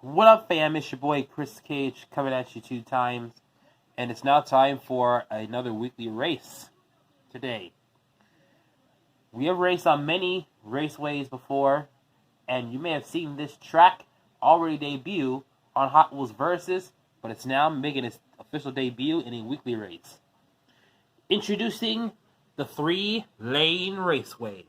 What up, fam? It's your boy Chris Cage coming at you 2 times, and it's now time for another weekly race today. We have raced on many raceways before, and you may have seen this track already debut on Hot Wheels Versus, but it's now making its official debut in a weekly race. Introducing the 3-Lane Raceway.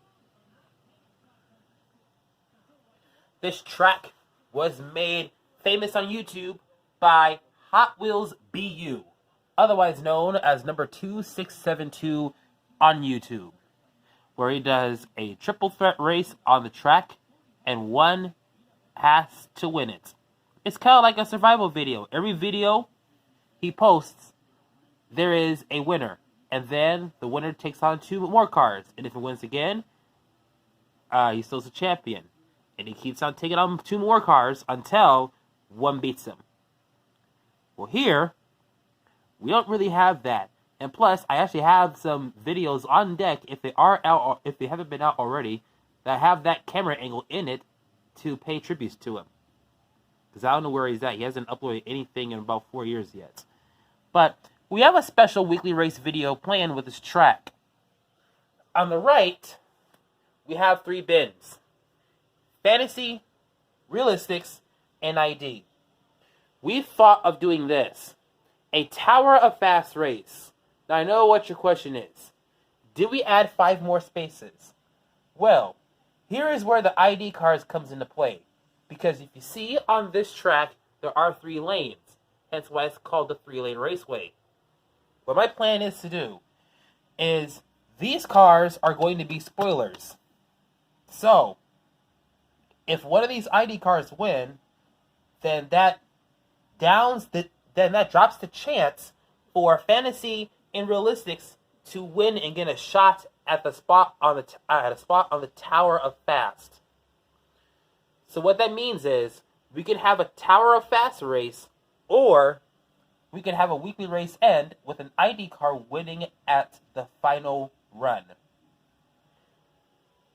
This track was made famous on YouTube by Hot Wheels BU, otherwise known as number 2672 on YouTube, where he does a triple threat race on the track and one has to win it. It's kind of like a survival video. Every video he posts, there is a winner, and then the winner takes on 2 more cars, and if he wins again, he's still a champion. And he keeps on taking on 2 more cars until one beats him. Well, here, we don't really have that. And plus, I actually have some videos on deck, if they are out, if they haven't been out already, that have that camera angle in it to pay tributes to him. Because I don't know where he's at. He hasn't uploaded anything in about 4 years yet. But we have a special weekly race video planned with this track. On the right, we have 3 bins. Fantasy, Realistics, and ID. We thought of doing this. A Tower of Fast race. Now I know what your question is. Did we add 5 more spaces? Well, here is where the ID cars comes into play. Because if you see on this track, there are 3 lanes. Hence why it's called the 3-Lane Raceway. What my plan is to do is these cars are going to be spoilers. So, if one of these ID cars win, then that drops the chance for Fantasy and Realistics to win and get a shot at the spot on the Tower of Fast. So what that means is we can have a Tower of Fast race, or we can have a weekly race end with an ID car winning at the final run.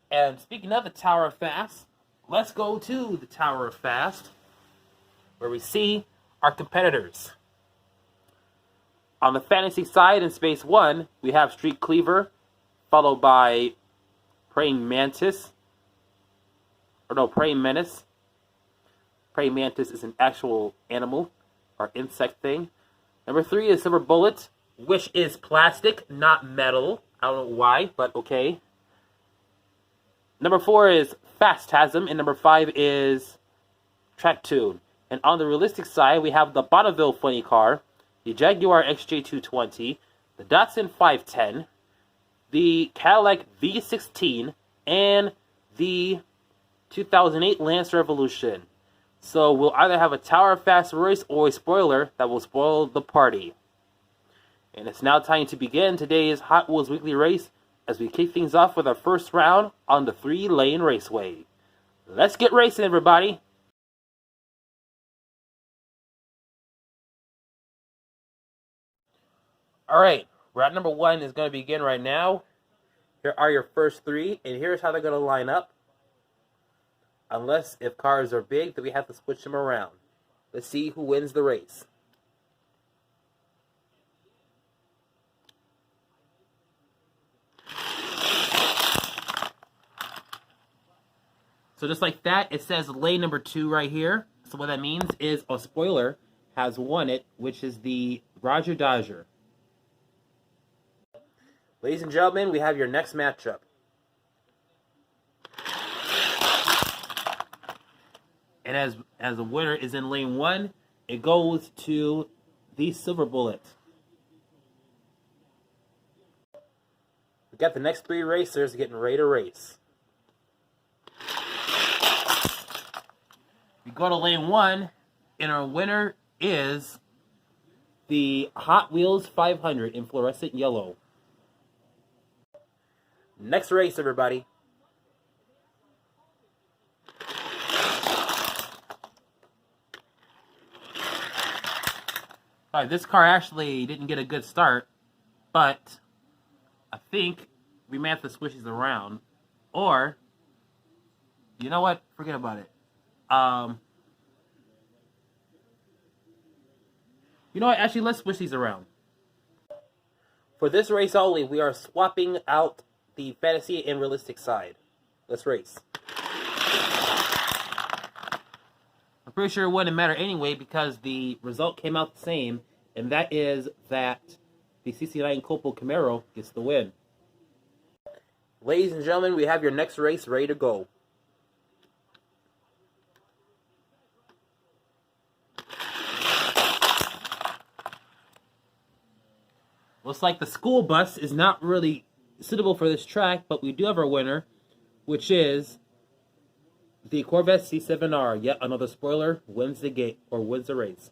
And speaking of the Tower of Fast, let's go to the Tower of Fast, where we see our competitors. On the Fantasy side in Space 1, we have Street Cleaver, followed by Praying Menace. Praying Mantis is an actual animal, or insect thing. Number 3 is Silver Bullet, which is plastic, not metal. I don't know why, but okay. Number 4 is Fastasm, and number 5 is Track Tune. And on the Realistic side, we have the Bonneville Funny Car, the Jaguar XJ220, the Datsun 510, the Cadillac V16, and the 2008 Lance Revolution. So we'll either have a Tower of Fast race or a spoiler that will spoil the party. And it's now time to begin today's Hot Wheels Weekly Race, as we kick things off with our first round on the 3-Lane Raceway. Let's get racing, everybody! Alright, round number 1 is going to begin right now. Here are your first 3, and here's how they're going to line up. Unless if cars are big, then we have to switch them around. Let's see who wins the race. So just like that, it says lane number 2 right here. So what that means is a spoiler has won it, which is the Roger Dodger. Ladies and gentlemen, we have your next matchup. And as the winner is in lane 1, it goes to the Silver Bullet. We got the next 3 racers getting ready to race. We go to lane 1, and our winner is the Hot Wheels 500 in fluorescent yellow. Next race, everybody. Alright, this car actually didn't get a good start, but I think we may have to switch these around. Or, you know what? Forget about it. You know what? Actually, let's switch these around. For this race only, we are swapping out the fantasy and realistic side. Let's race. I'm pretty sure it wouldn't matter anyway because the result came out the same, and that is that the 69 Copel Camaro gets the win. Ladies and gentlemen, we have your next race ready to go. Looks like the school bus is not really suitable for this track, but we do have our winner, which is the Corvette C7R. Yet another spoiler wins the race.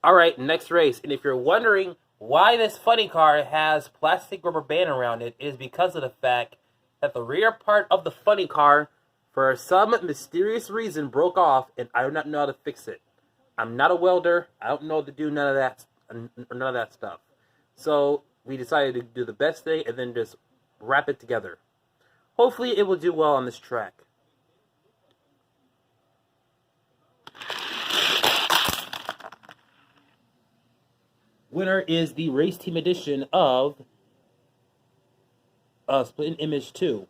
Alright, next race. And if you're wondering why this funny car has plastic rubber band around it, is because of the fact that the rear part of the funny car, for some mysterious reason, broke off, and I do not know how to fix it. I'm not a welder. I don't know how to do none of that stuff. So we decided to do the best thing and then just wrap it together. Hopefully it will do well on this track. Winner is the Race Team Edition of Split Image 2.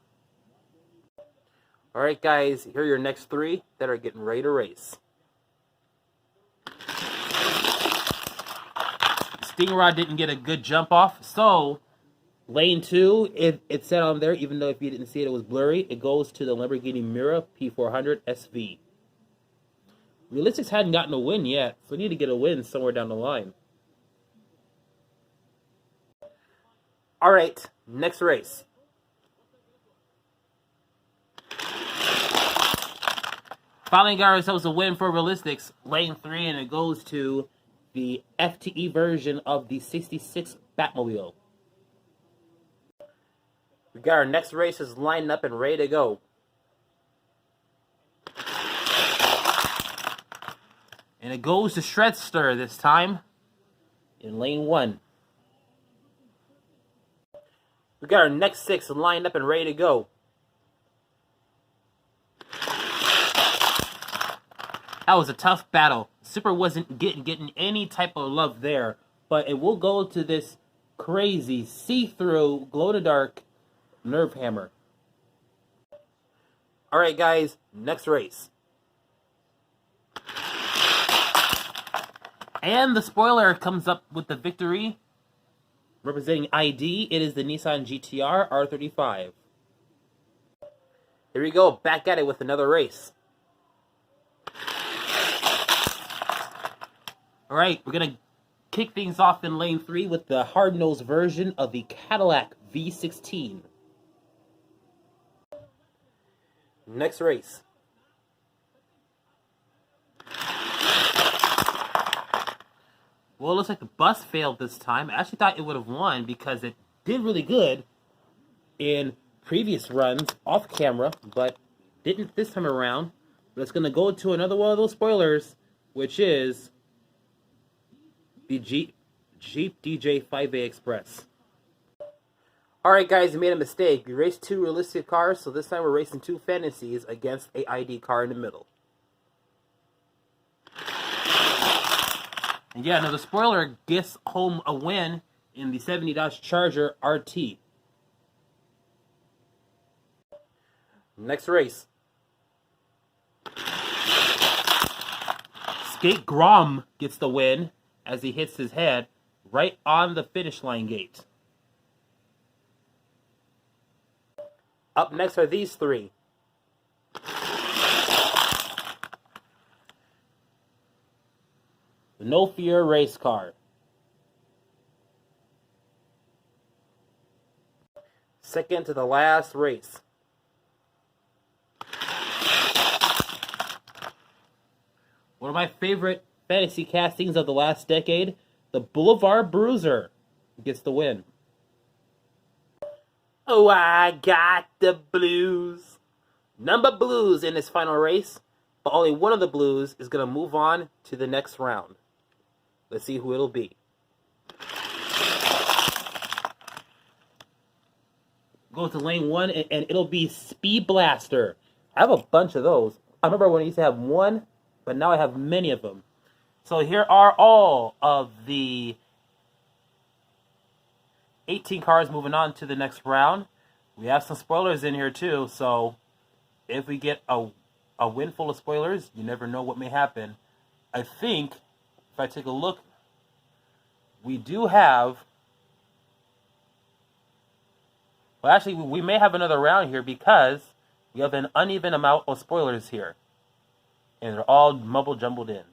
Alright guys, here are your next three that are getting ready to race. Stingrod didn't get a good jump off, so lane 2, it said on there, even though if you didn't see it, it was blurry, it goes to the Lamborghini Miura P400 SV. Realistics hadn't gotten a win yet, so we need to get a win somewhere down the line. Alright, next race. Finally got ourselves a win for Realistics, lane 3, and it goes to the FTE version of the 66 Batmobile. We got our next races lined up and ready to go. And it goes to Shredster this time in lane 1. We got our next 6 lined up and ready to go. That was a tough battle. Super wasn't getting any type of love there, but it will go to this crazy see-through glow-in-the-dark nerve hammer. Alright guys, next race. And the spoiler comes up with the victory. Representing ID, it is the Nissan GTR R35. Here we go, back at it with another race. Alright, we're going to kick things off in lane 3 with the hard-nosed version of the Cadillac V16. Next race. Well, it looks like the bus failed this time. I actually thought it would have won because it did really good in previous runs off camera, but didn't this time around. But it's going to go to another one of those spoilers, which is the Jeep DJ 5A Express. Alright guys, we made a mistake. We raced 2 realistic cars, so this time we're racing 2 fantasies against a ID car in the middle. And yeah, now the spoiler gets home a win in the 70 Dodge Charger RT. Next race. Skate Grom gets the win as he hits his head right on the finish line gate. Up next are these 3. The No Fear race car. Second to the last race. One of my favorite fantasy castings of the last decade, the Boulevard Bruiser gets the win. Oh, I got the blues. Number blues in this final race, but only one of the blues is going to move on to the next round. Let's see who it'll be. Go to lane 1, and it'll be Speed Blaster. I have a bunch of those. I remember when I used to have one, but now I have many of them. So here are all of the 18 cars moving on to the next round. We have some spoilers in here too, so if we get a win full of spoilers, you never know what may happen. I think, if I take a look, we do have... Well, actually, we may have another round here because we have an uneven amount of spoilers here. And they're all mumble-jumbled in.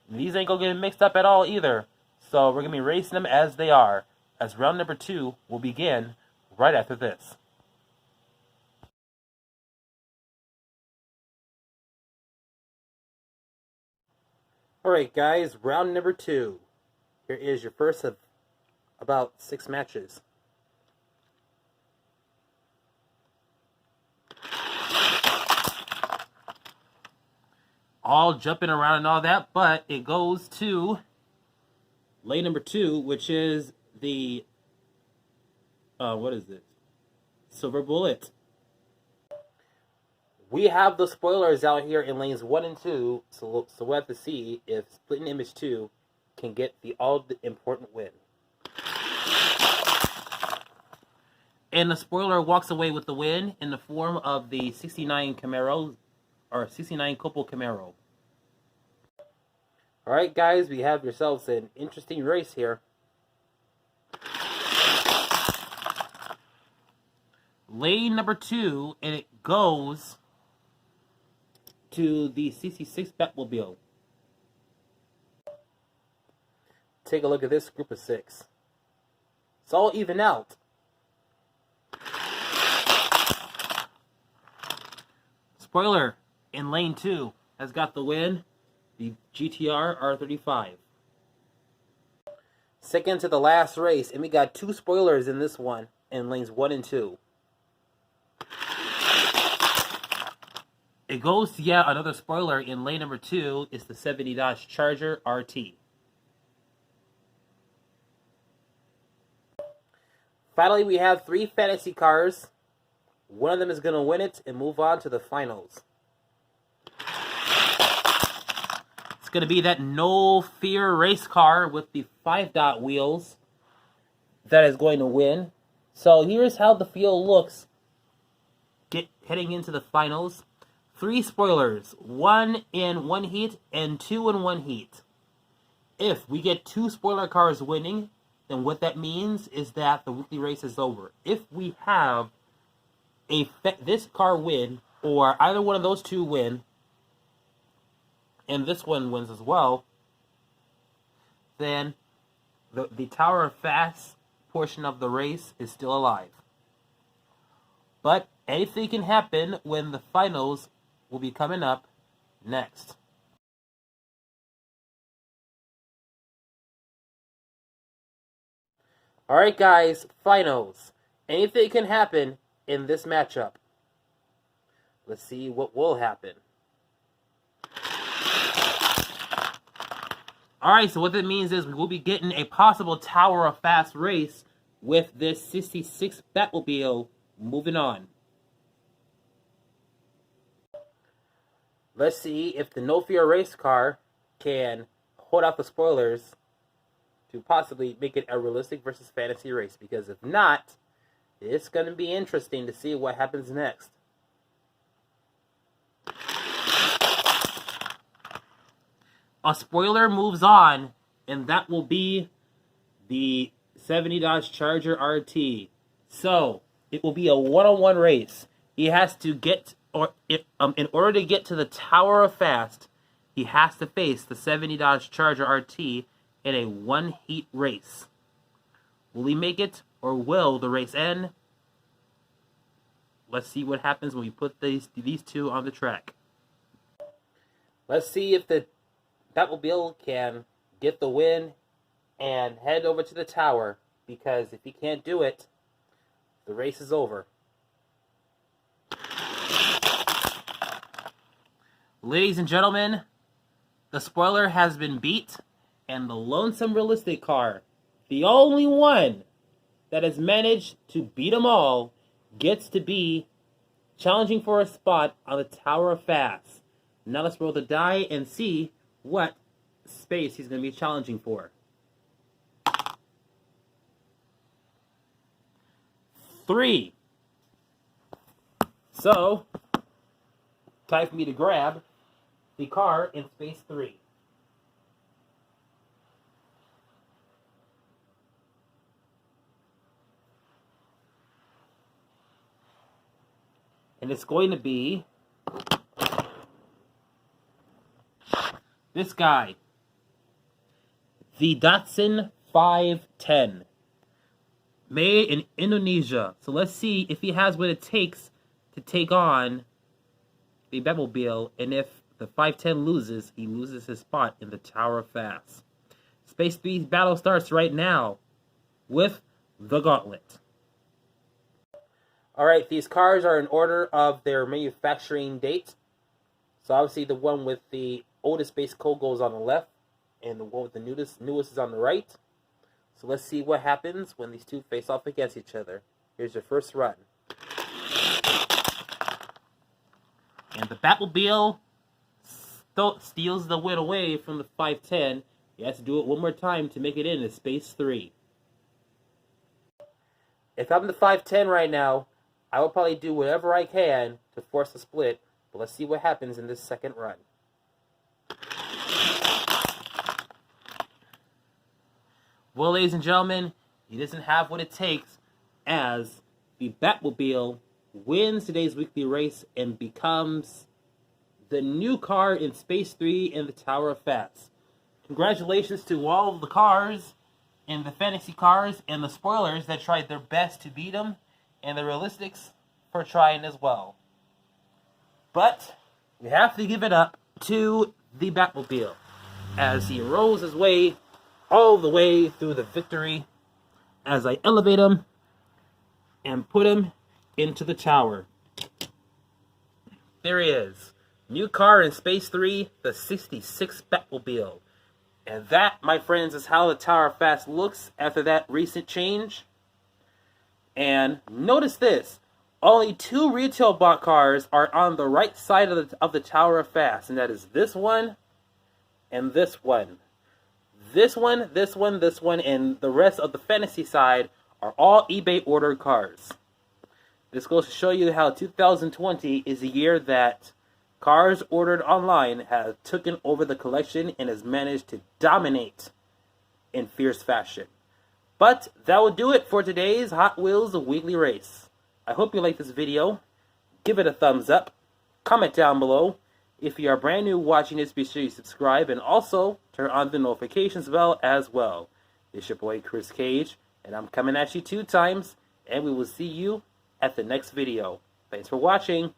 And these ain't going to get mixed up at all either. So we're going to be racing them as they are, as round number 2 will begin right after this. Alright guys, round number 2. Here is your first of about 6 matches. All jumping around and all that, but it goes to lane number 2, which is the what is it? Silver Bullet. We have the spoilers out here in lanes 1 and 2, so we'll have to see if Splitting Image 2 can get the all-important win. And the spoiler walks away with the win in the form of the 69 Camaro, or 69 Copel Camaro. Alright guys, we have yourselves an interesting race here. Lane number 2, and it goes to the CC6 Batmobile. Take a look at this group of 6. It's all even out. Spoiler, in lane 2 has got the win, the GTR R35. Second to the last race, and we got 2 spoilers in this one, in lanes 1 and 2. It goes to yet another spoiler in lane number 2. It's the 70 Dodge Charger RT. Finally, we have 3 fantasy cars. One of them is going to win it and move on to the finals. It's going to be that No Fear race car with the 5-dot wheels that is going to win. So here's how the field looks heading into the finals. 3 spoilers, 1 in 1 heat and 2 in 1 heat. If we get 2 spoiler cars winning, then what that means is that the weekly race is over. If we have this car win, or either one of those 2 win, and this one wins as well, then the Tower of Fast portion of the race is still alive. But anything can happen when the finals will be coming up next. Alright guys, finals. Anything can happen in this matchup. Let's see what will happen. Alright, so what that means is we will be getting a possible Tower of Fast race with this 66 Batmobile moving on. Let's see if the No Fear race car can hold out the spoilers to possibly make it a realistic versus fantasy race. Because if not, it's going to be interesting to see what happens next. A spoiler moves on, and that will be the 70 Dodge Charger RT. So, it will be a one-on-one race. He has to get, in order to get to the Tower of Fast, he has to face the 70 Dodge Charger RT in a one-heat race. Will he make it, or will the race end? Let's see what happens when we put these 2 on the track. Let's see if the Batmobile can get the win and head over to the tower, because if he can't do it, the race is over. Ladies and gentlemen, the spoiler has been beat, and the Lonesome Realistic car, the only one that has managed to beat them all, gets to be challenging for a spot on the Tower of Fast. Now let's roll the die and see what space he's going to be challenging for. 3. So, time for me to grab the car in space 3. And it's going to be this guy, the Datsun 510, made in Indonesia. So let's see if he has what it takes to take on the Batmobile, and if the 510 loses, he loses his spot in the Tower of Fast. Space 3's battle starts right now with the Gauntlet. Alright, these cars are in order of their manufacturing date. So obviously the one with the oldest space code goes on the left, and the one with the newest is on the right. So let's see what happens when these two face off against each other. Here's your first run. And the Batmobile steals the win away from the 510. He has to do it one more time to make it into space 3. If I'm the 510 right now, I will probably do whatever I can to force a split, but let's see what happens in this second run. Well, ladies and gentlemen, he doesn't have what it takes, as the Batmobile wins today's weekly race and becomes the new car in Space 3 in the Tower of Fast. Congratulations to all of the cars and the fantasy cars and the spoilers that tried their best to beat him, and the realistics for trying as well. But we have to give it up to the Batmobile as he rolls his way all the way through the victory, as I elevate him and put him into the tower. There he is. New car in Space 3, the 66 Batmobile. And that, my friends, is how the Tower of Fast looks after that recent change. And notice this. Only 2 retail bought cars are on the right side of the Tower of Fast. And that is this one and this one. This one, this one, this one, and the rest of the fantasy side are all eBay ordered cars. This goes to show you how 2020 is a year that cars ordered online have taken over the collection and has managed to dominate in fierce fashion. But that will do it for today's Hot Wheels Weekly Race. I hope you like this video. Give it a thumbs up. Comment down below. If you are brand new watching this, be sure you subscribe and also turn on the notifications bell as well. It's your boy Chris Cage, and I'm coming at you 2 times, and we will see you at the next video. Thanks for watching.